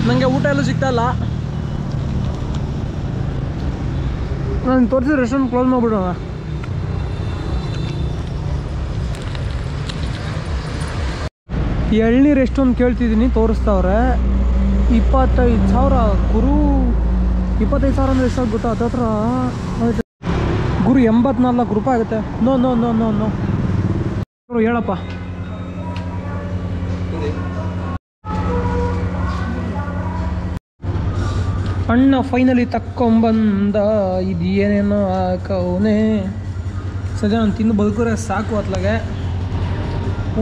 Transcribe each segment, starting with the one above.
ನನಗೆ ಊಟ ಎಲ್ಲೂ ಸಿಗ್ತಾಯಿಲ್ಲ. ನಾನು ತೋರಿಸಿದ ರೆಸ್ಟೋರೆಂಟ್ ಕ್ಲೋಸ್ ಮಾಡಿಬಿಡೋಣ. ಎಳ್ನೀರು ಎಷ್ಟು ಅಂತ ಕೇಳ್ತಿದ್ದೀನಿ, ತೋರಿಸ್ತಾವ್ರೆ 25,000 ಗುರು. 25,000 ಅಂದರೆ ಎಷ್ಟಾಗ ಗೊತ್ತಾ? ಹತ್ರ ಗುರು 84 ರೂಪಾಯಿ ಆಗುತ್ತೆ. No no no no no ಹೇಳಪ್ಪ. ಅಣ್ಣ ಫೈನಲಿ ತಕ್ಕೊಂಬಂದ. ಇದು ಏನೇನೋ ಹಾಕವನೇ. ಸದ್ಯ ನಾನು ತಿಂದು ಬದುಕರೆ ಸಾಕು. ಅತ್ಲಾಗೆ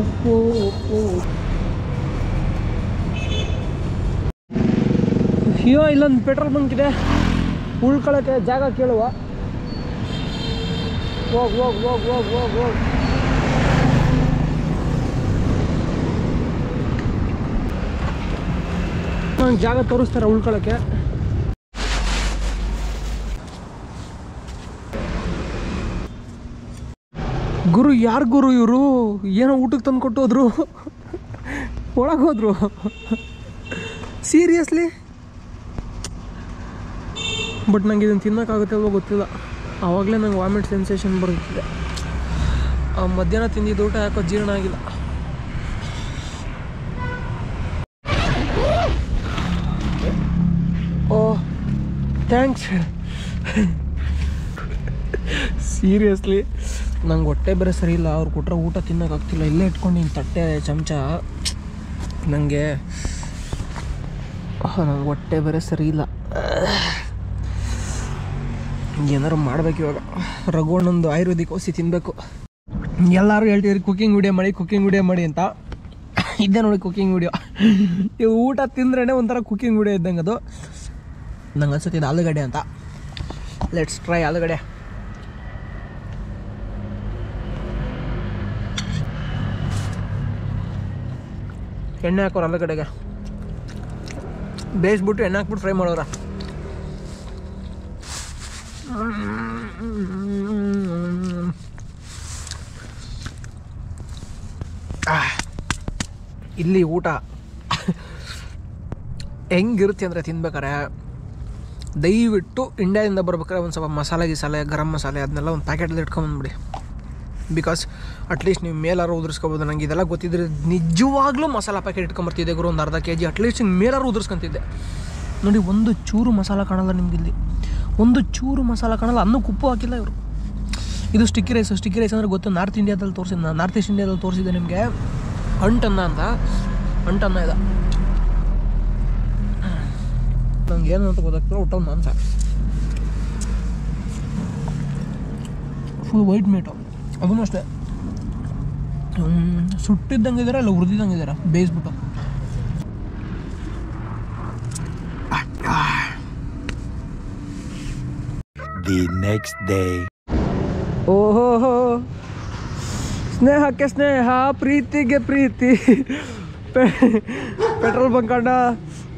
ಉಪ್ಪು ಉಪ್ಪು. ಅಯ್ಯೋ, ಇಲ್ಲೊಂದು ಪೆಟ್ರೋಲ್ ಬಂಕ್ ಇದೆ, ಉಳ್ಕೊಳ್ಳೋಕ್ಕೆ ಜಾಗ ಕೇಳುವ. ಹೋಗ್ ಹೋಗ್ ಹೋಗ್ ಹೋಗ್ ಹೋಗ್ ಹೋಗ್. ನಂಗೆ ಜಾಗ ತೋರಿಸ್ತಾರೆ ಉಳ್ಕೊಳ್ಳೋಕ್ಕೆ. ಗುರು ಯಾರು ಗುರು ಇವರು? ಏನೋ ಊಟಕ್ಕೆ ತಂದು ಕೊಟ್ಟು ಹೋದ್ರು, ಒಳಗೆ ಹೋದ್ರು. ಸೀರಿಯಸ್ಲಿ. ಬಟ್ ನಂಗೆ ಇದನ್ನು ತಿನ್ನೋಕ್ಕಾಗುತ್ತೆ ಅಲ್ವೋ ಗೊತ್ತಿಲ್ಲ. ಆವಾಗಲೇ ನಂಗೆ ವಾಮಿಟ್ ಸೆನ್ಸೇಷನ್ ಬರುತ್ತಿದೆ. ಮಧ್ಯಾಹ್ನ ತಿಂದಿದ್ದು ಊಟ ಯಾಕೋ ಜೀರ್ಣ ಆಗಿಲ್ಲ. ಓಹ್ ಥ್ಯಾಂಕ್ಸ್. ಸೀರಿಯಸ್ಲಿ ನಂಗೆ ಹೊಟ್ಟೆ ಬೇರೆ ಸರಿ ಇಲ್ಲ. ಅವ್ರು ಕೊಟ್ಟರೆ ಊಟ ತಿನ್ನೋಕ್ಕಾಗ್ತಿಲ್ಲ. ಇಲ್ಲೇ ಇಟ್ಕೊಂಡಿನಿ ತಟ್ಟೆ ಚಮಚ. ನನಗೆ ಹೊಟ್ಟೆ ಬೇರೆ ಸರಿ ಇಲ್ಲ. ಏನಾರು ಮಾಡ್ಬೇಕು ಇವಾಗ. ರಘುವಣ್ಣಂದು ಆಯುರ್ವೇದಿಕ್ ಔಷಧಿ ತಿನ್ನಬೇಕು. ಎಲ್ಲರೂ ಹೇಳ್ತಿದ್ರು ಕುಕ್ಕಿಂಗ್ ವಿಡಿಯೋ ಮಾಡಿ, ಕುಕ್ಕಿಂಗ್ ವಿಡಿಯೋ ಮಾಡಿ ಅಂತ. ಇದ್ದೇ ನೋಡಿ ಕುಕ್ಕಿಂಗ್ ವಿಡಿಯೋ. ಇವು ಊಟ ತಿಂದ್ರೇ ಒಂಥರ ಕುಕ್ಕಿಂಗ್ ವಿಡಿಯೋ ಇದ್ದಂಗೆ ಅದು. ನಂಗೆ ಅನ್ಸುತ್ತೆ ಇದು ಆಲೂಗಡ್ಡೆ ಅಂತ. ಲೆಟ್ಸ್ ಟ್ರೈ ಆಲೂಗಡ್ಡೆ. ಎಣ್ಣೆ ಹಾಕೋರು ಆಲೂಗಡ್ಡೆಗೆ. ಬೇಯಿಸ್ಬಿಟ್ಟು ಎಣ್ಣೆ ಹಾಕ್ಬಿಟ್ಟು ಫ್ರೈ ಮಾಡೋರ. ಇಲ್ಲಿ ಊಟ ಹೆಂಗಿರುತ್ತೆ ಅಂದರೆ ತಿನ್ಬೇಕಾರೆ ದಯವಿಟ್ಟು ಇಂಡಿಯಾದಿಂದ ಬರ್ಬೇಕಾದ್ರೆ ಒಂದು ಸ್ವಲ್ಪ ಮಸಾಲೆ ಗರಂ ಮಸಾಲೆ ಅದನ್ನೆಲ್ಲ ಒಂದು ಪ್ಯಾಕೆಟಲ್ಲಿ ಇಟ್ಕೊಂಬಂದ್ಬಿಡಿ. ಬಿಕಾಸ್ ಅಟ್ಲೀಸ್ಟ್ ನೀವು ಮೇಲಾರು ಉದುರಿಸ್ಕೊಬೋದು. ನನಗೆ ಇದೆಲ್ಲ ಗೊತ್ತಿದ್ರೆ ನಿಜವಾಗ್ಲೂ ಮಸಾಲ ಪ್ಯಾಕೆಟ್ ಇಟ್ಕೊಂಬರ್ತಿದ್ದೆ ಗುರು. ಒಂದು ಅರ್ಧ kg ಅಟ್ಲೀಸ್ಟ್ ಹಿಂಗೆ ಮೇಲಾರು ಉದುರಿಸ್ಕೊತಿದ್ದೆ. ನೋಡಿ, ಒಂದು ಚೂರು ಮಸಾಲ ಕಾಣಲ್ಲ ನಿಮಗಿಲ್ಲಿ, ಒಂದು ಚೂರು ಮಸಾಲ ಕಾಣಲ್ಲ. ಅನ್ನಕ್ಕೆ ಉಪ್ಪು ಹಾಕಿಲ್ಲ ಇವರು. ಇದು ಸ್ಟಿಕ್ಕಿ ರೈಸ್. ಸ್ಟಿಕ್ಕಿ ರೈಸ್ ಅಂದರೆ ಗೊತ್ತು, ನಾರ್ತ್ ಇಂಡಿಯಾದಲ್ಲಿ ತೋರಿಸಿದ್ದೆ ನಾನು, ನಾರ್ತ್ ಈಸ್ಟ್ ಇಂಡಿಯಾದಲ್ಲಿ ತೋರಿಸಿದ್ದೆ ನಿಮಗೆ. ಅಂಟನ್ನ ಅಂತ, ಅಂಟನ್ನ ಇದೆ. ನಂಗೆ ಏನು ಅಂತ ಗೊತ್ತಾಗ್ತದೆ. ಊಟ ಮಾಂಸ ಫುಲ್ ವೈಟ್ ಮೀಟು. ಅದೂ ಅಷ್ಟೇ ಸುಟ್ಟಿದ್ದಂಗೆ ಇದ್ದಾರೆ, ಇಲ್ಲ ಹುರಿದಿದ್ದಂಗೆ ಇದ್ದಾರೆ ಬೇಯಿಸ್ಬಿಟ್ಟು. The next day. ಓಹೋ, ಸ್ನೇಹಕ್ಕೆ ಸ್ನೇಹ, ಪ್ರೀತಿಗೆ ಪ್ರೀತಿ. ಪೆಟ್ರೋಲ್ ಬಂಕ್ ಅಣ್ಣ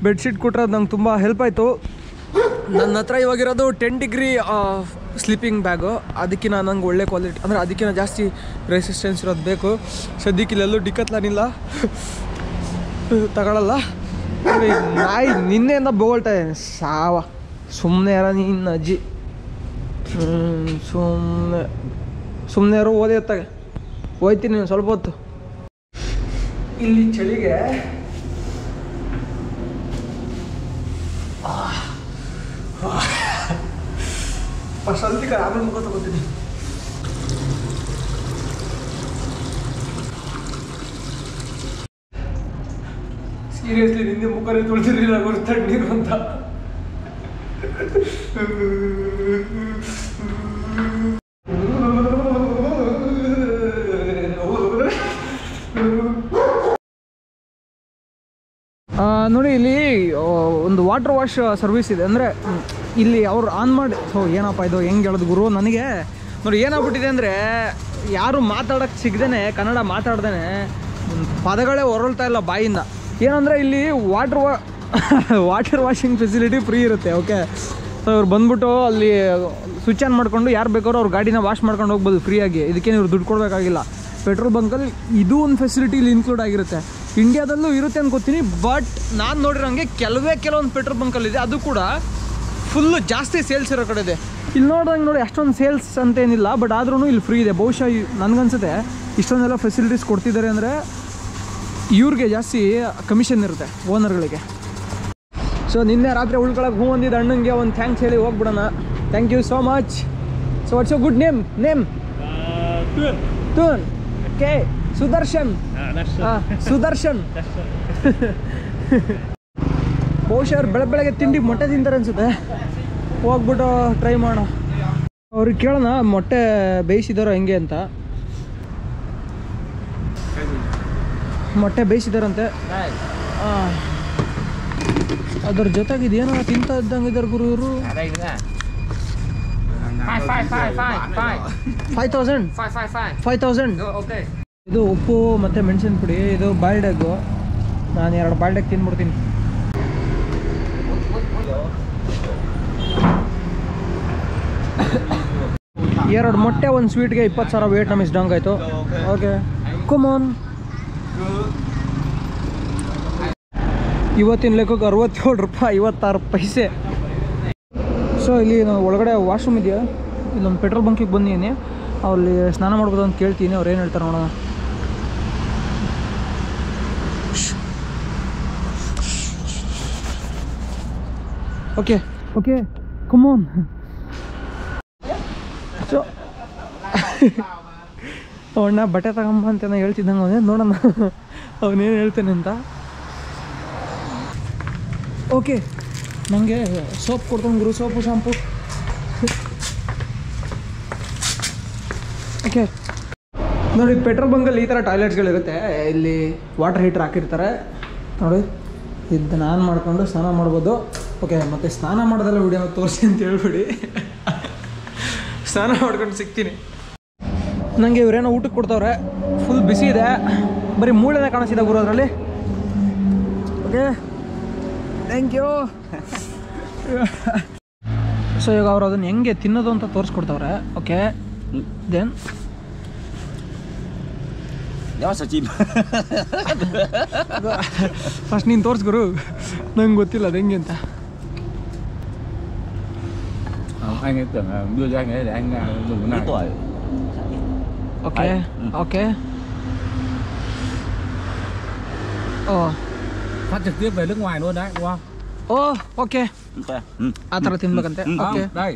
ಬೆಡ್ಶೀಟ್ ಕೊಟ್ಟರೆ ನಂಗೆ ತುಂಬ ಹೆಲ್ಪ್ ಆಯಿತು. ನನ್ನ ಹತ್ರ ಇವಾಗಿರೋದು 10 ಡಿಗ್ರಿ ಸ್ಲೀಪಿಂಗ್ ಬ್ಯಾಗು. ಅದಕ್ಕಿಂತ ನಂಗೆ ಒಳ್ಳೆ ಕ್ವಾಲಿಟಿ, ಅಂದರೆ ಅದಕ್ಕಿಂತ ಜಾಸ್ತಿ ರೆಸಿಸ್ಟೆನ್ಸ್ ಇರೋದು ಬೇಕು. ಸದ್ಯಕ್ಕೆ ಇಲ್ಲೆಲ್ಲೂ ಡಿಕತ್ಲಾನಿಲ್ಲ, ತಗೊಳ್ಳಲ್ಲ. ನಾಯಿ ನಿನ್ನೆಯಿಂದ ಬೋಳ್ತಾ ಇದ್ದೇನೆ ಸಾವ. ಸುಮ್ಮನೆ ಯಾರ ನಿನ್ನ ಅಜ್ಜಿ, ಸುಮ್ಮನೆ ಯಾರು ಓದಿ ಹೊತ್ತಾಗೆ ಹೋಯ್ತೀನಿ ಸ್ವಲ್ಪ ಹೊತ್ತು. ಇಲ್ಲಿ ಚಳಿಗೆ ಸ್ವಲ್ಪ ಆಮೇಲೆ ಮುಖ ತಗೋತೀನಿ. ಸೀರಿಯಸ್ಲಿ ನಿನ್ನೆ ಮುಖನೇ ತೊಳ್ದಿರಲಿಲ್ಲ ಗೊತ್ತು, ತಣ್ಣೀರು ಅಂತ. ನೋಡಿ, ಇಲ್ಲಿ ಒಂದು ವಾಟರ್ ವಾಶ್ ಸರ್ವಿಸ್ ಇದೆ. ಅಂದರೆ ಇಲ್ಲಿ ಅವ್ರು ಆನ್ ಮಾಡಿ, ಏನಪ್ಪ ಇದು ಹೆಂಗೆ ಹೇಳೋದು ಗುರು ನನಗೆ. ನೋಡಿ ಏನಾಗ್ಬಿಟ್ಟಿದೆ ಅಂದರೆ, ಯಾರು ಮಾತಾಡೋಕ್ಕೆ ಸಿಗದೇನೆ, ಕನ್ನಡ ಮಾತಾಡ್ದೇನೆ ಪದಗಳೇ ಹೊರಳ್ತಾ ಇಲ್ಲ ಬಾಯಿಂದ. ಏನಂದರೆ ಇಲ್ಲಿ ವಾಟರ್ ವಾಷಿಂಗ್ ಫೆಸಿಲಿಟಿ ಫ್ರೀ ಇರುತ್ತೆ. ಓಕೆ, ಸೊ ಇವ್ರು ಬಂದ್ಬಿಟ್ಟು ಅಲ್ಲಿ ಸ್ವಿಚ್ ಆನ್ ಮಾಡಿಕೊಂಡು ಯಾರು ಬೇಕಾದ್ರೂ ಅವ್ರ ಗಾಡಿನ ವಾಶ್ ಮಾಡ್ಕೊಂಡು ಹೋಗ್ಬೋದು ಫ್ರೀಯಾಗಿ. ಇದಕ್ಕೇನು ಇವ್ರು ದುಡ್ಡು ಕೊಡಬೇಕಾಗಿಲ್ಲ. ಪೆಟ್ರೋಲ್ ಬಂಕಲ್ಲಿ ಇದು ಒಂದು ಫೆಸಿಲಿಟಿ ಇಲ್ಲಿ ಇನ್ಕ್ಲೂಡ್ ಆಗಿರುತ್ತೆ. ಇಂಡಿಯಾದಲ್ಲೂ ಇರುತ್ತೆ ಅನ್ಕೋತೀನಿ, ಬಟ್ ನಾನು ನೋಡಿರೋಂಗೆ ಕೆಲವೊಂದು ಪೆಟ್ರೋಲ್ ಬಂಕಲ್ಲಿದೆ, ಅದು ಕೂಡ ಫುಲ್ಲು ಜಾಸ್ತಿ ಸೇಲ್ಸ್ ಇರೋ ಕಡೆ ಇದೆ. ಇಲ್ಲಿ ನೋಡಿದಂಗೆ ನೋಡಿ ಅಷ್ಟೊಂದು ಸೇಲ್ಸ್ ಅಂತೇನಿಲ್ಲ, ಬಟ್ ಆದ್ರೂ ಇಲ್ಲಿ ಫ್ರೀ ಇದೆ. ಬಹುಶಃ ನನಗನ್ಸುತ್ತೆ ಇಷ್ಟೊಂದೆಲ್ಲ ಫೆಸಿಲಿಟೀಸ್ ಕೊಡ್ತಿದ್ದಾರೆ ಅಂದರೆ ಇವ್ರಿಗೆ ಜಾಸ್ತಿ ಕಮಿಷನ್ ಇರುತ್ತೆ ಓನರ್ಗಳಿಗೆ. ಸೊ ನಿನ್ನೆ ರಾತ್ರಿ ಉಳ್ಕೊಳಕ್ಕೆ ಅಂದಿದ್ದು ಅಣ್ಣಂಗೆ ಒಂದು ಥ್ಯಾಂಕ್ಸ್ ಹೇಳಿ ಹೋಗ್ಬಿಡೋಣ. Thank you so much. So what's your good name? ಟೂನ್. ಓಕೆ, ಸುದರ್ಶನ್. ಸುದರ್ಶನ್. ಬಹುಶಃ ಅವ್ರು ಬೆಳಗ್ಗೆ ತಿಂಡಿ ಮೊಟ್ಟೆ ತಿಂತಾರೆ ಅನ್ಸುತ್ತೆ. ಹೋಗ್ಬಿಟ್ಟು ಟ್ರೈ ಮಾಡೋಣ. ಅವ್ರಿಗೆ ಕೇಳೋಣ ಮೊಟ್ಟೆ ಬೇಯಿಸಿದಾರೋ ಹೆಂಗೆ ಅಂತ. ಮೊಟ್ಟೆ ಬೇಯಿಸಿದಾರಂತೆ. ಅದ್ರ ಜೊತೆಗೆ ಇದೇನೋ ತಿಂತ ಇದ್ದಂಗೆ ಇದ್ದಾರೆ ಗುರು ಇವರು. 5,000. ಇದು ಉಪ್ಪು ಮತ್ತು ಮೆಣಸಿನ ಪುಡಿ, ಇದು ಬಾಯ್ಲ್ಡ್ ಎಗ್ಗು. ನಾನು 2 ಬಾಯ್ಲ್ಡ್ ಎಗ್ ತಿಂದ್ಬಿಡ್ತೀನಿ. ಎರಡು ಮೊಟ್ಟೆ ಒಂದು ಸ್ವೀಟ್ಗೆ 20,000 ವಿಯೆಟ್ನಾಮ್ ಡಂಗ್ ಆಯಿತು. ಓಕೆ, ಕಮಾನ್. ಇವತ್ತಿನ ಲೆಕ್ಕಕ್ಕೆ 67 ರೂಪಾಯಿ 56 ಪೈಸೆ. ಸೊ ಇಲ್ಲಿ ನಾವು ಒಳಗಡೆ ವಾಶ್ರೂಮ್ ಇದೆಯಾ, ಇಲ್ಲೊಂದು ಪೆಟ್ರೋಲ್ ಬಂಕಿಗೆ ಬಂದಿದ್ದೀನಿ. ಅಲ್ಲಿ ಸ್ನಾನ ಮಾಡ್ಬೋದು ಅಂತ ಕೇಳ್ತೀನಿ, ಅವ್ರು ಏನು ಹೇಳ್ತಾರೆ ನೋಡೋಣ. Okay come on. ಸೊ ಅವಣ್ಣ ಬಟ್ಟೆ ತಗೊಂಬ ಅಂತ ಹೇಳ್ತಿದ್ದಂಗೆ ಅವನೇ, ನೋಡೋಣ ಅವನೇನು ಹೇಳ್ತೇನೆ ಅಂತ. ಓಕೆ, ನನಗೆ ಸೋಪ್ ಕೊಡ್ತಾನೆ ಗುರು, ಸೋಪು ಶಾಂಪು. ಓಕೆ ನೋಡಿ, ಪೆಟ್ರೋಲ್ ಬಂಕಲ್ಲಿ ಈ ಥರ ಟಾಯ್ಲೆಟ್ಸ್ಗಳಿರುತ್ತೆ. ಇಲ್ಲಿ ವಾಟರ್ ಹೀಟರ್ ಹಾಕಿರ್ತಾರೆ ನೋಡಿ. ಇದನ್ನ ಆನ್ ಮಾಡಿಕೊಂಡು ಸ್ನಾನ ಮಾಡ್ಬೋದು. ಓಕೆ, ಮತ್ತು ಸ್ನಾನ ಮಾಡೋದೆಲ್ಲ ವಿಡಿಯೋ ತೋರಿಸಿ ಅಂತ ಹೇಳ್ಬಿಡಿ. ಸ್ನಾನ ಮಾಡ್ಕೊಂಡು ಸಿಗ್ತೀನಿ. ನನಗೆ ಇವರೇನೋ ಊಟಕ್ಕೆ ಕೊಡ್ತವ್ರೆ, ಫುಲ್ ಬಿಸಿ ಇದೆ. ಬರೀ ಮೂಳೆನೇ ಕಾಣಿಸ್ತಿದೆ ಗುರು ಅದರಲ್ಲಿ. Okay, thank you. ಸೊ ಇವಾಗ ಅವ್ರು ಅದನ್ನು ಹೆಂಗೆ ತಿನ್ನೋದು ಅಂತ ತೋರಿಸ್ಕೊಡ್ತವ್ರೆ. ಓಕೆ, ದೆನ್ ಫಸ್ಟ್ ನೀನು ತೋರಿಸ್ಗುರು, ನಂಗೆ ಗೊತ್ತಿಲ್ಲ ಅದು ಹೆಂಗೆ ಅಂತ. Anh ấy tưởng là đưa cho anh ấy để anh dùng cái này. Tuổi. Ok, ok. Phát trực tiếp về nước ngoài luôn đấy, đúng không? Ok. ಆ ಥರ ತಿನ್ಬೇಕಂತೆ. Okay, đây.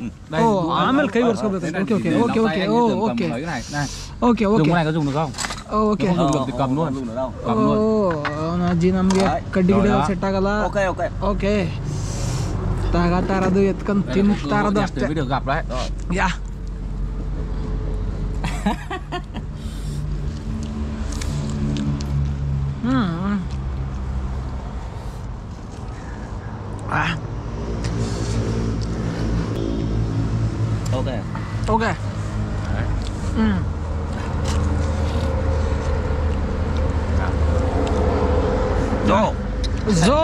ಆಮೇಲೆ ಕೈ ಒರೆಸ್ಕೋಬೇಕಂತೆ. Okay. Dùng cái này. Okay. Dùng cái này có dùng được không? Okay. Không dùng được thì cầm luôn. Cầm luôn. ಅಜ್ಜಿ ನಮಗೆ ಕಡ್ಡಿ ಗಿಡ set ಆಗಲ್ಲ. Okay, ತಗತಾ ಇರೋದು ಎತ್ಕೊಂಡು ತಿಂತಾ ಇರೋದು ಅಷ್ಟೇ. ಯಾ okay. Zo.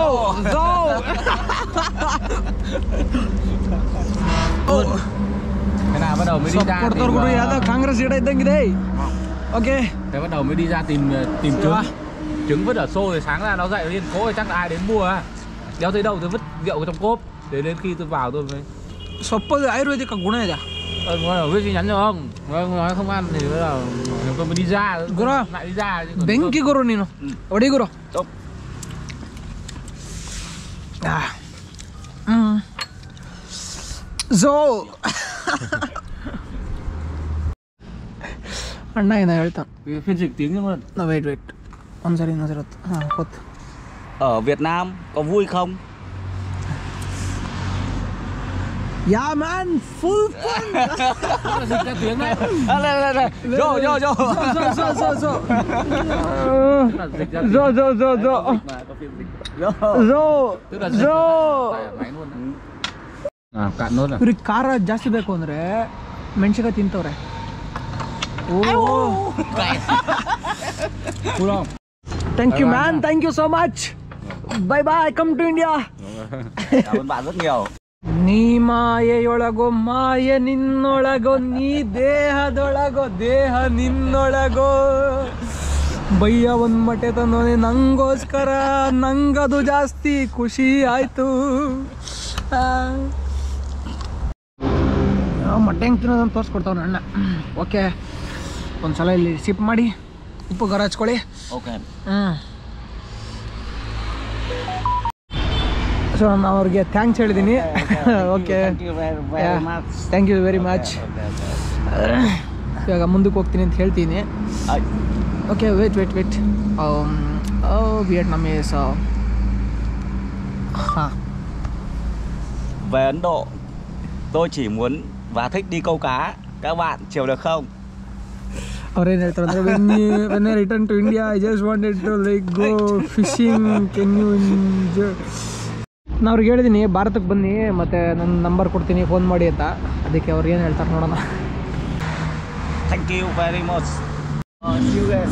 Cái nào bắt đầu mới đi ra tìm Congress ở đây đang đây. Ok. Thế bắt đầu mới đi ra tìm trứng vứt ở xô, rồi sáng ra nó dậy liên cố, chắc là ai đến mua á. Đéo thấy đâu, tôi vứt rượu trong cốp. Đến khi tôi vào tôi mới ಸೊಪ್ಪಲ್ಲಿ ಆಯುರ್ವೇದಿಕ್ ಗುಣ ಇದೆ. biết gì nhắn cho không? Nói không ăn thì bây giờ tôi mới đi ra. Guru. Lại đi ra chứ. ಬೆಂಕಿ ಗುರು ನೀನು. ಹೊಡಿ ಗುರು. ಝೋ. ಅಣ್ಣ ಏನೋ ಹೇಳ್ತಾನೆ. Phiên dịch tiếng luôn. Wait. ಒಂದ್ಸರಿ ಇನ್ನೊಂದ್ಸರಿ. ಹಾಂ, ಗೊತ್ತು. Ở Việt Nam có vui không? Yeah man, full fun. Dịch ra tiếng đấy. Đây. Vô. Cạn nốt rồi. ಇವ್ರಿಗೆ ಖಾರ ಜಾಸ್ತಿ ಬೇಕು ಅಂದರೆ ಮೆಣಸಿನಕಾಯಿ ತಿಂತವ್ರೆ. Thank you man, thank you so much. Bye, come to India. Cảm ơn bạn rất nhiều. ನೀ ಮಾಯೆಯೊಳಗೋ ಮಾಯೆ ನಿನ್ನೊಳಗೋ, ನೀ ದೇಹದೊಳಗೋ ದೇಹ ನಿನ್ನೊಳಗೋ. ಭಯ್ಯ ಒಂದು ಮೊಟ್ಟೆ ತಂದವನೇ ನಂಗೋಸ್ಕರ, ನಂಗದು ಜಾಸ್ತಿ ಖುಷಿ ಆಯಿತು. ಮೊಟ್ಟೆ ಹೆಂಗೆ ತಿನ್ನೋದಂತ ತೋರಿಸ್ಕೊಡ್ತಾವ ಅಣ್ಣ. ಓಕೆ, ಒಂದು ಸಲ ಇಲ್ಲಿ ಸಿಪ್ ಮಾಡಿ ಉಪ್ಪು ಖಾರ ಹಚ್ಕೊಳ್ಳಿ. ಓಕೆ. ಸೊ ನಾನು ಅವ್ರಿಗೆ ಥ್ಯಾಂಕ್ಸ್ ಹೇಳಿದ್ದೀನಿ. Okay, thank you very much. ಇವಾಗ ಮುಂದಕ್ಕೆ ಹೋಗ್ತೀನಿ ಅಂತ ಹೇಳ್ತೀನಿ. Okay, wait Vietnamese. ಹಾಂ, Về Ấn Độ, tôi chỉ muốn và thích đi câu cá. Các bạn chịu được không? ಅವ್ರೇನು ಹೇಳ್ತಾರೆ ಅಂದರೆ when I return to India I just wanted to like go fishing, can you enjoy. ನಾನು ಅವ್ರಿಗೆ ಹೇಳಿದ್ದೀನಿ ಭಾರತಕ್ಕೆ ಬನ್ನಿ ಮತ್ತು ನನ್ನ ನಂಬರ್ ಕೊಡ್ತೀನಿ, ಫೋನ್ ಮಾಡಿ ಅಂತ. ಅದಕ್ಕೆ ಅವ್ರು ಏನು ಹೇಳ್ತಾರೆ ನೋಡೋಣ. Thank you very much.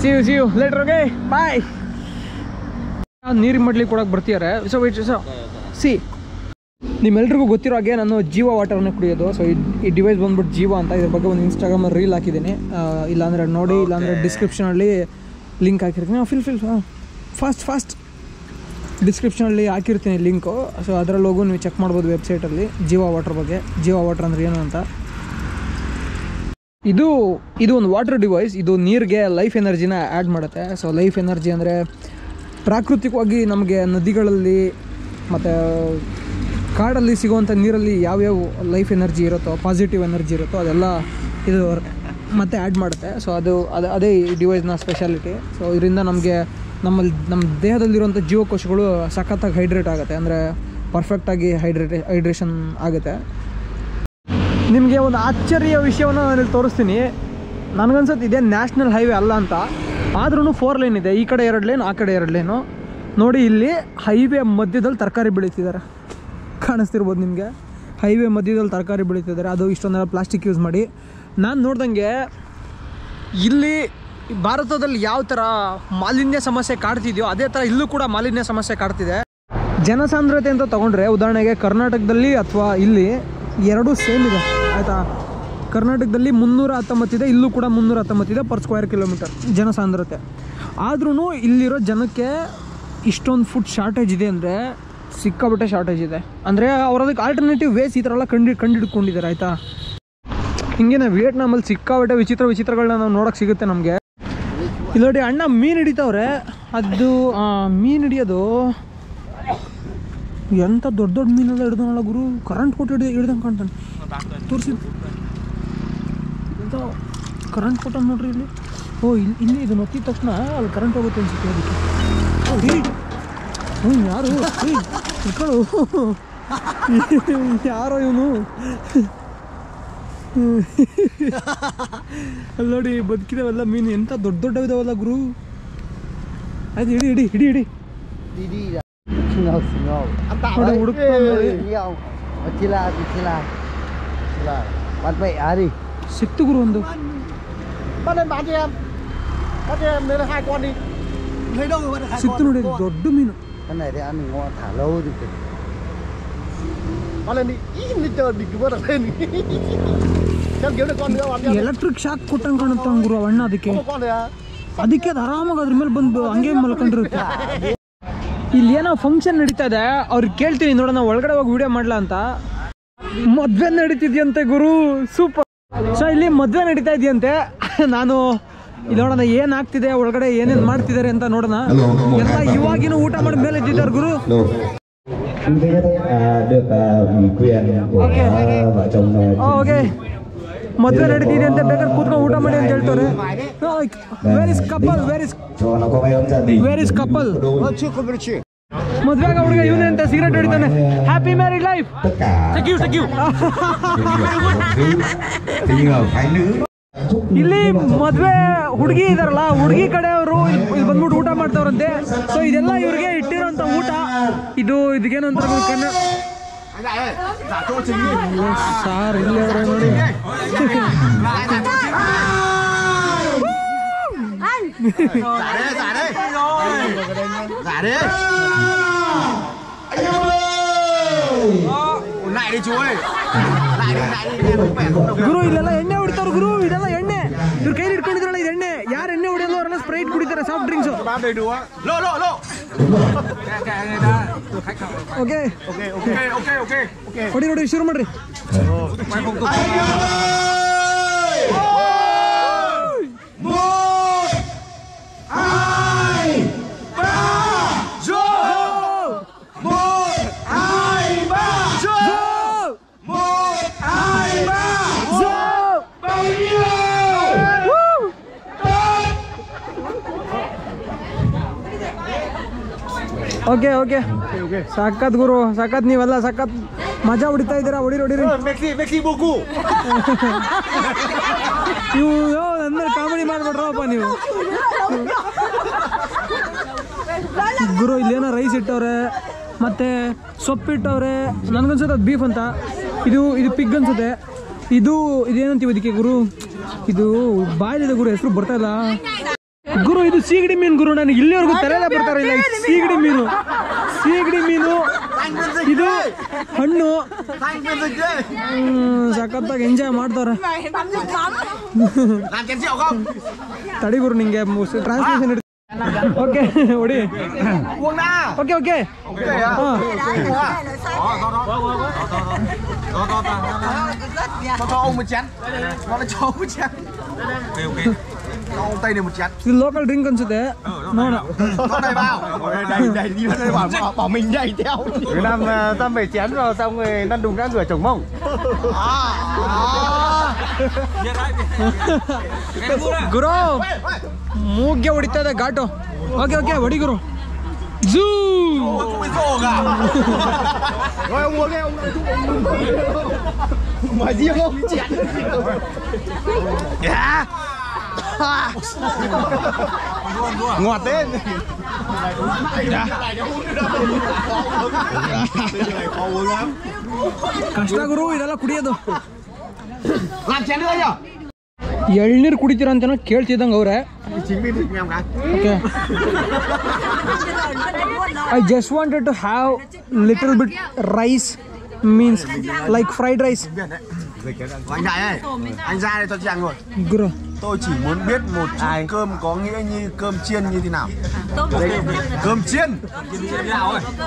See you later. Okay, bye. ನೀರು ಮಡ್ಲಿಕ್ಕೆ ಕೊಡೋಕೆ ಬರ್ತಿದ್ದಾರೆ. ಸೊ ವೇಟ್, ಸಿ ನಿಮ್ಮೆಲ್ರಿಗೂ ಗೊತ್ತಿರೋ ಹಾಗೆ ನಾನು ಜೀವ ವಾಟರನ್ನು ಕುಡಿಯೋದು. ಸೊ ಈ ಡಿವೈಸ್ ಬಂದ್ಬಿಟ್ಟು ಜೀವ ಅಂತ. ಇದ್ರ ಬಗ್ಗೆ ಒಂದು ಇನ್ಸ್ಟಾಗ್ರಾಮಲ್ಲಿ ರೀಲ್ ಹಾಕಿದ್ದೀನಿ. ಇಲ್ಲಾಂದರೆ ನೋಡಿ, ಇಲ್ಲಾಂದರೆ ಡಿಸ್ಕ್ರಿಪ್ಷನಲ್ಲಿ ಲಿಂಕ್ ಹಾಕಿರ್ತೀನಿ. ಫಾಸ್ಟ್ ಡಿಸ್ಕ್ರಿಪ್ಷನಲ್ಲಿ ಹಾಕಿರ್ತೀನಿ ಲಿಂಕು. ಸೊ ಅದರಲ್ಲಿ ಹೋಗು ನೀವು ಚೆಕ್ ಮಾಡ್ಬೋದು ವೆಬ್ಸೈಟಲ್ಲಿ ಜೀವ ವಾಟರ್ ಬಗ್ಗೆ. ಜೀವ ವಾಟರ್ ಅಂದರೆ ಏನು ಅಂತ. ಇದು ಒಂದು ವಾಟರ್ ಡಿವೈಸ್. ಇದು ನೀರಿಗೆ ಲೈಫ್ ಎನರ್ಜಿನ ಆ್ಯಡ್ ಮಾಡುತ್ತೆ. ಸೊ ಲೈಫ್ ಎನರ್ಜಿ ಅಂದರೆ ಪ್ರಾಕೃತಿಕವಾಗಿ ನಮಗೆ ನದಿಗಳಲ್ಲಿ ಮತ್ತು ಕಾಡಲ್ಲಿ ಸಿಗುವಂಥ ನೀರಲ್ಲಿ ಯಾವ್ಯಾವ ಲೈಫ್ ಎನರ್ಜಿ ಇರುತ್ತೋ, ಪಾಸಿಟಿವ್ ಎನರ್ಜಿ ಇರುತ್ತೋ ಅದೆಲ್ಲ ಇದು ಮತ್ತೆ ಆ್ಯಡ್ ಮಾಡುತ್ತೆ. ಸೊ ಅದೇ ಈ ಡಿವೈಸ್ನ ಸ್ಪೆಷಾಲಿಟಿ. ಸೊ ಇದರಿಂದ ನಮ್ಮ ದೇಹದಲ್ಲಿರುವಂಥ ಜೀವಕೋಶಗಳು ಸಖತ್ತಾಗಿ ಹೈಡ್ರೇಟ್ ಆಗುತ್ತೆ. ಅಂದರೆ ಪರ್ಫೆಕ್ಟಾಗಿ ಹೈಡ್ರೇಷನ್ ಆಗುತ್ತೆ. ನಿಮಗೆ ಒಂದು ಆಶ್ಚರ್ಯ ವಿಷಯವನ್ನು ನಾನಿಲ್ಲಿ ತೋರಿಸ್ತೀನಿ. ನನಗನ್ಸುತ್ತೆ ಇದೇ ನ್ಯಾಷನಲ್ ಹೈವೇ ಅಲ್ಲ ಅಂತ. ಆದ್ರೂ 4 ಲೈನ್ ಇದೆ. ಈ ಕಡೆ 2 ಲೈನ್, ಆ ಕಡೆ 2 ಲೈನು. ನೋಡಿ, ಇಲ್ಲಿ ಹೈವೇ ಮಧ್ಯದಲ್ಲಿ ತರಕಾರಿ ಬೆಳೀತಿದ್ದಾರೆ. ಕಾಣಿಸ್ತಿರ್ಬೋದು ನಿಮಗೆ. ಹೈವೇ ಮಧ್ಯದಲ್ಲಿ ತರಕಾರಿ ಬೆಳೀತಿದ್ದಾರೆ. ಅದು ಇಷ್ಟೊಂದೆಲ್ಲ ಪ್ಲಾಸ್ಟಿಕ್ ಯೂಸ್ ಮಾಡಿ. ನಾನು ನೋಡ್ದಂಗೆ ಇಲ್ಲಿ ಭಾರತದಲ್ಲಿ ಯಾವ ಥರ ಮಾಲಿನ್ಯ ಸಮಸ್ಯೆ ಕಾಡ್ತಿದೆಯೋ ಅದೇ ಥರ ಇಲ್ಲೂ ಕೂಡ ಮಾಲಿನ್ಯ ಸಮಸ್ಯೆ ಕಾಡ್ತಿದೆ. ಜನಸಾಂದ್ರತೆ ಅಂತ ತೊಗೊಂಡ್ರೆ ಉದಾಹರಣೆಗೆ ಕರ್ನಾಟಕದಲ್ಲಿ ಅಥವಾ ಇಲ್ಲಿ ಎರಡೂ ಸೇಮ್ ಇದೆ, ಆಯಿತಾ. ಕರ್ನಾಟಕದಲ್ಲಿ 319 ಇದೆ, ಇಲ್ಲೂ ಕೂಡ 319 ಇದೆ ಪರ್ ಸ್ಕ್ವೇರ್ ಕಿಲೋಮೀಟರ್ ಜನಸಾಂದ್ರತೆ. ಆದ್ರೂ ಇಲ್ಲಿರೋ ಜನಕ್ಕೆ ಇಷ್ಟೊಂದು ಫುಡ್ ಶಾರ್ಟೇಜ್ ಇದೆ ಅಂದರೆ ಸಿಕ್ಕಾಬಟ್ಟೆ ಶಾರ್ಟೇಜ್ ಇದೆ. ಅಂದರೆ ಅವ್ರು ಅದಕ್ಕೆ ಆಲ್ಟರ್ನೇಟಿವ್ ವೇಸ್ ಈ ಥರ ಎಲ್ಲ ಕಂಡಿಡ್ಕೊಂಡಿದ್ದಾರೆ, ಆಯಿತಾ. ಹಿಂಗೇನೆ ವಿಯೆಟ್ನಾಮಲ್ಲಿ ಸಿಕ್ಕಾಬಟ್ಟೆ ವಿಚಿತ್ರಗಳನ್ನ ನಾವು ನೋಡೋಕ್ಕೆ ಸಿಗುತ್ತೆ ನಮಗೆ. ಇಲ್ಲಿ ನೋಡಿ, ಅಣ್ಣ ಮೀನು ಹಿಡಿತವ್ರೆ. ಅದು ಮೀನು ಹಿಡಿಯೋದು ಎಂಥ ದೊಡ್ಡ ಮೀನೆಲ್ಲ ಹಿಡ್ದನಲ್ಲ ಗುರು. ಕರೆಂಟ್ ಕೊಟ್ಟು ಹಿಡ್ದಂಗೆ ಕಾಣ್ತಾನೆ. ತೋರಿಸಿ, ಎಂಥ ಕರೆಂಟ್ ಕೊಟ್ಟ ನೋಡ್ರಿ ಇಲ್ಲಿ. ಇಲ್ಲಿ ಇದು ನೊತ್ತಿದ ತಕ್ಷಣ ಅಲ್ಲಿ ಕರೆಂಟ್ ಹೋಗುತ್ತೆ ಅನ್ಸುತ್ತೆ ಅದಕ್ಕೆ. ಯಾರು ಇಟ್ಕೊಳ್ಳು, ಯಾರೋ ಇವನು. ಅಲ್ಲಿ ನೋಡಿ, ಬದುಕಿದಾವೆಲ್ಲ ಮೀನು. ಎಂಥ ದೊಡ್ಡವಿದಾವಲ್ಲ ಗುರು. ಆಯ್ತು, ಹಿಡಿ. ಸಿಕ್ತು ಗುರು ಒಂದು. ಸಿಕ್ತು ನೋಡಿ, ದೊಡ್ಡ ಮೀನು. ಎಲೆಕ್ಟ್ರಿಕ್ ಶಾಕ್ ಕೊಟ್ಟಂಗೆ ಕಾಣುತ್ತ ಗುರು ಅಣ್ಣ. ಅದಕ್ಕೆ ಅದು ಆರಾಮಾಗಿ ಅದ್ರ ಮೇಲೆ ಬಂದು ಹಂಗೆ ಮಲ್ಕೊಂಡಿರುತ್ತೆ. ಇಲ್ಲಿ ಏನೋ ಫಂಕ್ಷನ್ ನಡೀತಾ ಇದೆ. ಅವ್ರಿಗೆ ಕೇಳ್ತೀನಿ, ನೋಡೋಣ ಒಳಗಡೆ ಹೋಗಿ ವಿಡಿಯೋ ಮಾಡ್ಲಾ ಅಂತ. ಮದ್ವೆ ನಡೀತಿದ್ಯಂತೆ ಗುರು, ಸೂಪರ್. ಸೊ ಇಲ್ಲಿ ಮದ್ವೆ ನಡೀತಾ ಇದೆಯಂತೆ. ನಾನು ಇಲ್ಲಿ ನೋಡೋಣ ಏನಾಗ್ತಿದೆ ಒಳಗಡೆ, ಏನೇನು ಮಾಡ್ತಿದ್ದಾರೆ ಅಂತ ನೋಡೋಣ. ಎಲ್ಲ ಇವಾಗಿನ ಊಟ ಮಾಡಿ ಮೇಲೆ ಇದ್ದಿದ್ದಾರೆ ಗುರು. ಓಕೆ, ಮದ್ವೆ ನಡೀತಿದೆ ಅಂತ, ಬೇಕಾದ್ರೆ ಕೂತ್ಕೊಂಡು ಊಟ ಮಾಡಿ ಅಂತ ಹೇಳ್ತಾರೆ. Where is couple? ಮದ್ವೆಗ ಹುಡುಗ ಇವನೇ ಅಂತ ಸಿಗರೇಟ್ ಹೊಡಿತಾನೆ. Happy married life. ಇಲ್ಲಿ ಮದ್ವೆ ಹುಡುಗಿ ಇದಾರಲ್ಲ, ಹುಡುಗಿ ಕಡೆಯವರು ಇಲ್ಲಿ ಬಂದ್ಬಿಟ್ಟು ಊಟ ಮಾಡ್ತಾವ್ರಂತೆ. ಸೊ ಇದೆಲ್ಲ ಇವ್ರಿಗೆ ಇಟ್ಟಿರೋಂಥ ಊಟ. ಇದಕ್ಕೇನು ಅಂತ ಕನ್ನಡ ಸಾರ್ ಇಲ್ಲಿ ಅವ್ರೆ ನೋಡಿ. ಗುರು ಇಲ್ಲೆಲ್ಲ ಎಣ್ಣೆ ಹೊಡಿತಾರ ಗುರು. ಇದೆಲ್ಲ ಎಣ್ಣೆ ಇವ್ರ ಕೈಲಿ ಇಟ್ಕೊಂಡಿದ್ರಲ್ಲ, ಇದು ಎಣ್ಣೆ. ಯಾರು ಎಣ್ಣೆ ಹೊಡಿಯೋದು ಅವರೆಲ್ಲ ಸ್ಪ್ರೈಟ್ ಕುಡಿತಾರೆ. Soft drinks. ಓಕೆ ಹೊಡಿ ನೋಡಿ, ಶುರು ಮಾಡ್ರಿ. ಓಕೆ ಓಕೆ ಸಖತ್ ಗುರು, ಸಖತ್. ನೀವೆಲ್ಲ ಸಖತ್ ಮಜಾ ಹೊಡಿತಾ ಇದ್ದೀರಾ. ಹೊಡಿರಿ. ನೀವು ಅಂದ್ರೆ ಕಾಮಿಡಿ ಮಾಡ್ಬಿಟ್ರಪ್ಪ ನೀವು ಗುರು. ಇಲ್ಲೇನೋ ರೈಸ್ ಇಟ್ಟವ್ರೆ, ಮತ್ತೆ ಸೊಪ್ಪಿಟ್ಟವ್ರೆ. ನನ್ಗನ್ಸುತ್ತೆ ಅದು ಬೀಫ್ ಅಂತ. ಇದು ಪಿಗ್ ಅನ್ಸುತ್ತೆ. ಇದೇನಂತೀವಿ ಇದಕ್ಕೆ ಗುರು? ಇದು ಬಾಯಿಲಿದೆ ಗುರು, ಹೆಸರು ಬರ್ತಾ ಇಲ್ಲ ಗುರು. ಇದು ಸೀಗಡಿ ಮೀನು ಗುರು. ನನಗೆ ಇಲ್ಲಿವರೆಗೂ ತಲೆಲ್ಲ ಬರ್ತಾರ ಇಲ್ಲ. ಸೀಗಡಿ ಮೀನು. ಇದು ಹಣ್ಣು. ಸಖತ್ತಾಗಿ ಎಂಜಾಯ್ ಮಾಡ್ತಾರ. ತಡಿ ಗುರು, ನಿಂಗೆ ಟ್ರಾನ್ಸ್ಲೇಷನ್ ಇಡ್ತೀನಿ. ಓಕೆ ಹೊಡಿ. ಓಕೆ ಇದು ಲೋಕಲ್ ಡ್ರಿಂಕ್ ಅನ್ಸುತ್ತೆ. ನೋಡ bảo mình nhảy theo. Việt Nam ta phải chén vào xong rồi lăn đùng ra rửa chồng mông. ಗುರು ಮೂಗ್ಗೆ ಹೊಡಿತಾ ಇದೆ ಘಾಟು. ಓಕೆ ಹೊಡಿ ಗುರು. Zoo Rồi ông uống đi, ông mời riêng không? Ngọt đấy. ಕಷ್ಟ ಗುರು ಇದೆಲ್ಲ ಕುಡಿಯೋದು. Làm chén nữa nhỉ? ಎಳ್ನೀರು ಕುಡಿತೀರ ಅಂತನೋ ಕೇಳ್ತಿದ್ದಂಗೆ ಅವ್ರೆ. Okay I just wanted to have little bit rice, means like fried rice. Anh Đại ơi, anh ra đây cho chị ăn rồi. Guru. Tôi chỉ muốn biết một chút cơm có nghĩa như cơm chiên như thế nào. Đấy, cơm chiên.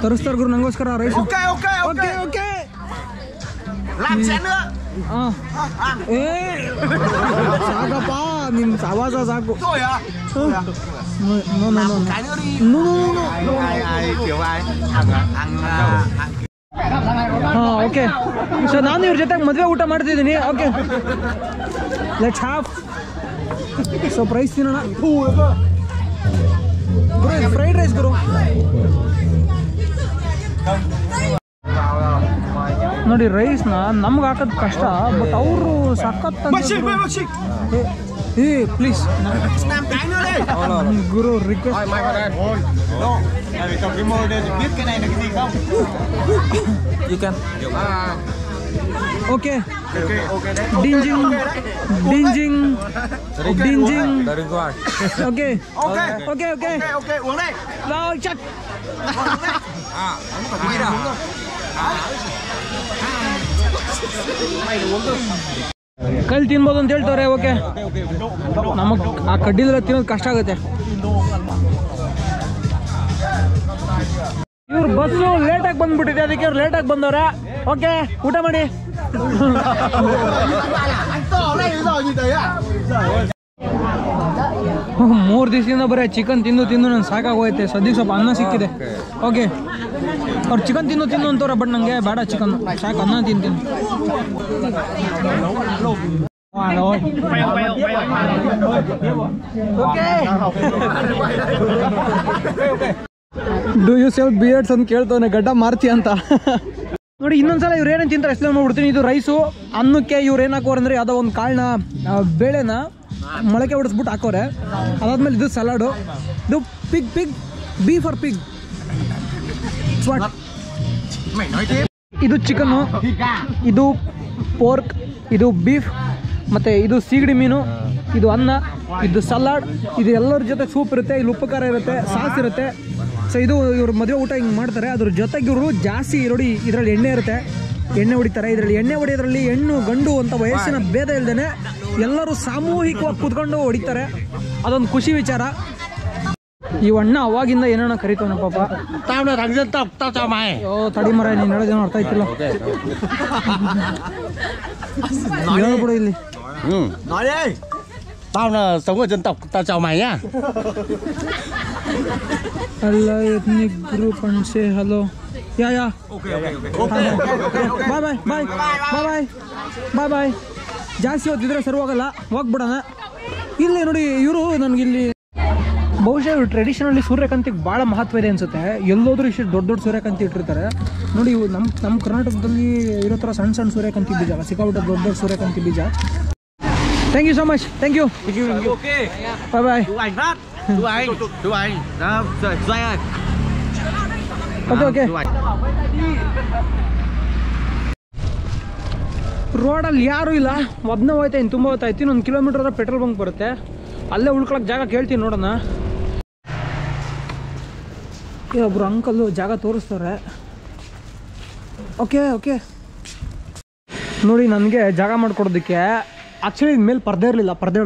ತರಿಸ್ತಾರ ಗುರು ನಂಗೋಸ್ಕರ rice. Ok. Làm chén nữa. ಏ ಸಾಕಪ್ಪ, ನಿಮ್ ಸವಾಸ ಸಾಕು. Rồi à? No. Cái nữa đi. No. Ai kiểu ai? Ăn okay. So ನಾನು ಇವ್ರ ಜೊತೆಗೆ ಮದುವೆ ಊಟ ಮಾಡ್ತಿದ್ದೀನಿ. Okay let's have. ಸೊ ಪ್ರೈಸ್ ತಿನ್ನೋಣ ಗುರು. ಇದು ಫ್ರೈಡ್ ರೈಸ್ ಗುರು. ನೋಡಿ ರೈಸ್ನ ನಮ್ಗೆ ಹಾಕೋದು ಕಷ್ಟ, ಬಟ್ ಅವರು ಸಖತ್ ಏ please làm cái nữa đi. Guru request. Cầm cái môi đây biết cái này là cái gì không? Okay Ok đấy. ಡಿಂಜಿಂಗ್ ಓಕೆ Ok uống đây. ಚಕ್. ಕೈಲಿ ತಿನ್ಬೋದು ಅಂತ ಹೇಳ್ತಾರೆ. ಓಕೆ ನಮಗೆ ಆ ಕಡ್ಡಿದ್ರೆ ತಿನ್ನೋದು ಕಷ್ಟ ಆಗುತ್ತೆ. ಇವ್ರು ಬಸ್ಸು ಲೇಟಾಗಿ ಬಂದ್ಬಿಟ್ಟಿದೆ, ಅದಕ್ಕೆ ಅವ್ರು ಲೇಟಾಗಿ ಬಂದವ್ರೆ. ಓಕೆ ಊಟ ಮಾಡಿ. Anh to này rồi như thế à? 3 ದಿವಸದಿಂದ ಬರೀ ಚಿಕನ್ ತಿಂದು ನಾನು ಸಾಕಾಗೋಯ್ತೆ. ಸದ್ಯಕ್ಕೆ ಸ್ವಲ್ಪ ಅನ್ನ ಸಿಕ್ಕಿದೆ. ಓಕೆ ಅವ್ರು ಚಿಕನ್ ತಿಂದು ಅಂತವ್ರೆ, ಬಟ್ ನನಗೆ ಬೇಡ ಚಿಕನ್, ಸಾಕು ಅನ್ನ ತಿಂತೀನಿ. ಡೂ ಯು ಸೇಲ್ ಬಿಯರ್ಡ್ಸ್ ಅಂತ ಕೇಳ್ತವನೆ, ಗಡ್ಡ ಮಾರ್ತಿ ಅಂತ. ನೋಡಿ ಇನ್ನೊಂದ್ಸಲ ಇವ್ರು ಏನೇನು ತಿಂತಾರೆ ಎಕ್ಸ್ಪ್ಲೇನ್ ಮಾಡ್ಬಿಡ್ತೀನಿ. ಇದು ರೈಸು, ಅನ್ನಕ್ಕೆ ಇವ್ರು ಏನು ಹಾಕೋರು ಅಂದರೆ ಯಾವುದೋ ಒಂದು ಕಾಳನ್ನ ಬೇಳೆನ ಮೊಳಕೆ ಹೊಡಿಸ್ಬಿಟ್ಟು ಹಾಕೋರೆ. ಅದಾದ್ಮೇಲೆ ಇದು ಸಲಾಡು. ಇದು ಪಿಗ್ ಬೀಫ್ ಆರ್ ಪಿಗ್. ಇದು ಚಿಕನ್ನು, ಇದು ಪೋರ್ಕ್, ಇದು ಬೀಫ್, ಮತ್ತು ಇದು ಸೀಗಡಿ ಮೀನು, ಇದು ಅನ್ನ, ಇದು ಸಲಾಡ್, ಇದು ಎಲ್ಲರ ಜೊತೆ ಸೂಪ್ ಇರುತ್ತೆ, ಇಲ್ಲಿ ಉಪ್ಪು ಖಾರ ಇರುತ್ತೆ, ಸಾಸ್ ಇರುತ್ತೆ. ಸೊ ಇದು ಇವ್ರ ಮದುವೆ ಊಟ ಹಿಂಗೆ ಮಾಡ್ತಾರೆ. ಅದ್ರ ಜೊತೆಗೆ ಇವರು ಜಾಸ್ತಿ ನೋಡಿ ಇದರಲ್ಲಿ ಎಣ್ಣೆ ಇರುತ್ತೆ, ಎಣ್ಣೆ ಹೊಡಿತಾರೆ. ಇದರಲ್ಲಿ ಎಣ್ಣೆ ಹೊಡಿಯೋದ್ರಲ್ಲಿ ಹೆಣ್ಣು ಗಂಡು ಅಂತ ವಯಸ್ಸಿನ ಭೇದ ಇಲ್ಲದೇ ಎಲ್ಲರೂ ಸಾಮೂಹಿಕವಾಗಿ ಕೂತ್ಕೊಂಡು ಹೊಡಿತಾರೆ. ಅದೊಂದು ಖುಷಿ ವಿಚಾರ. ಈ ಅಣ್ಣ ಅವಾಗಿಂದ ಏನೇನೋ ಕರಿತವನ ಪಾಪ. Tao là thằng dân tộc, tao chào mày. ತಡಿ ಮರ ನೀನು ಹೇಳೋದೇನೋ ಅರ್ಥ ಆಯ್ತಿಲ್ಲ. ಹೇಳ್ಬಿಡು ಇಲ್ಲಿ. Nói đi. Tao là sống ở dân tộc, tao chào mày nhá. Hello ethnic group and say hello. Yeah. ಬಾಯ್. ಜಾಸ್ತಿ ಹೊತ್ತಿದ್ರೆ ಸರಿ ಹೋಗಲ್ಲ, ಹೋಗ್ಬಿಡೋಣ. ಇಲ್ಲಿ ನೋಡಿ ಇವರು ನನಗಿಲ್ಲಿ ಬಹುಶಃ ಇವರು ಟ್ರೆಡಿಷನಲ್ಲಿ ಸೂರ್ಯಕಾಂತಿಗೆ ಭಾಳ ಮಹತ್ವ ಇದೆ ಅನಿಸುತ್ತೆ. ಎಲ್ಲೋದ್ರೂ ಇಷ್ಟು ದೊಡ್ಡ ಸೂರ್ಯಕಾಂತಿ ಇಟ್ಟಿರ್ತಾರೆ ನೋಡಿ. ಇವು ನಮ್ಮ ಕರ್ನಾಟಕದಲ್ಲಿ ಇರೋ ಥರ ಸಣ್ಣ ಸೂರ್ಯಕಾಂತಿ ಬೀಜ ಅಲ್ಲ, ಸಿಕ್ಕಾಬಿಟ್ಟು ದೊಡ್ಡ ಸೂರ್ಯಕಾಂತಿ ಬೀಜ. Thank you so much. Thank you. Bye. Chú anh. Đó, Doanh ơi. Okay. ರೋಡಲ್ಲಿ ಯಾರೂ ಇಲ್ಲ, ಒಬ್ಬನೇ ಹೋಯ್ತಾಯಿನಿ. ತುಂಬ ಹೊತ್ತಾಯ್ತು. ಇನ್ನೊಂದು ಕಿಲೋಮೀಟರ್ ಪೆಟ್ರೋಲ್ ಬಂಕ್ ಬರುತ್ತೆ, ಅಲ್ಲೇ ಉಳ್ಕೊಳಕ್ಕೆ ಜಾಗ ಕೇಳ್ತೀನಿ ನೋಡೋಣ. ಒಬ್ರು ಅಂಕಲ್ಲು ಜಾಗ ತೋರಿಸ್ತಾರೆ. ಓಕೆ ನೋಡಿ, ನನಗೆ ಜಾಗ ಮಾಡಿಕೊಡೋದಕ್ಕೆ ಆ್ಯಕ್ಚುಲಿ ಮೇಲೆ ಪರ್ದೆ ಇರಲಿಲ್ಲ. ಪರ್ದೆ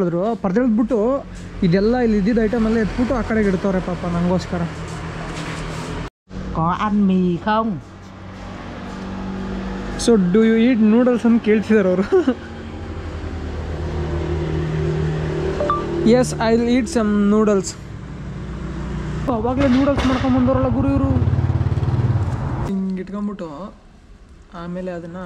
ಎಳೆದ್ಬಿಟ್ಟು ಇದೆಲ್ಲ ಇಲ್ಲಿ ಇದ್ದಿದ್ದು ಐಟಮೆಲ್ಲ ಎತ್ಬಿಟ್ಟು ಆ ಕಡೆಗೆ ಇಡ್ತವ್ರೆ ಪಾಪ ನನಗೋಸ್ಕರ. Có ăn mì không? So do you eat noodles ಅಂತ ಕೇಳ್ತಿದ್ದಾರೆ ಅವರು. Yes, I will eat some noodles. ಅವಾಗಲೇ ನೂಡಲ್ಸ್ ಮಾಡ್ಕೊಂಬಂದವರಲ್ಲ ಗುರು ಇವರು. ಹಿಂಗೆ ಇಟ್ಕೊಂಬಿಟ್ಟು ಆಮೇಲೆ ಅದನ್ನು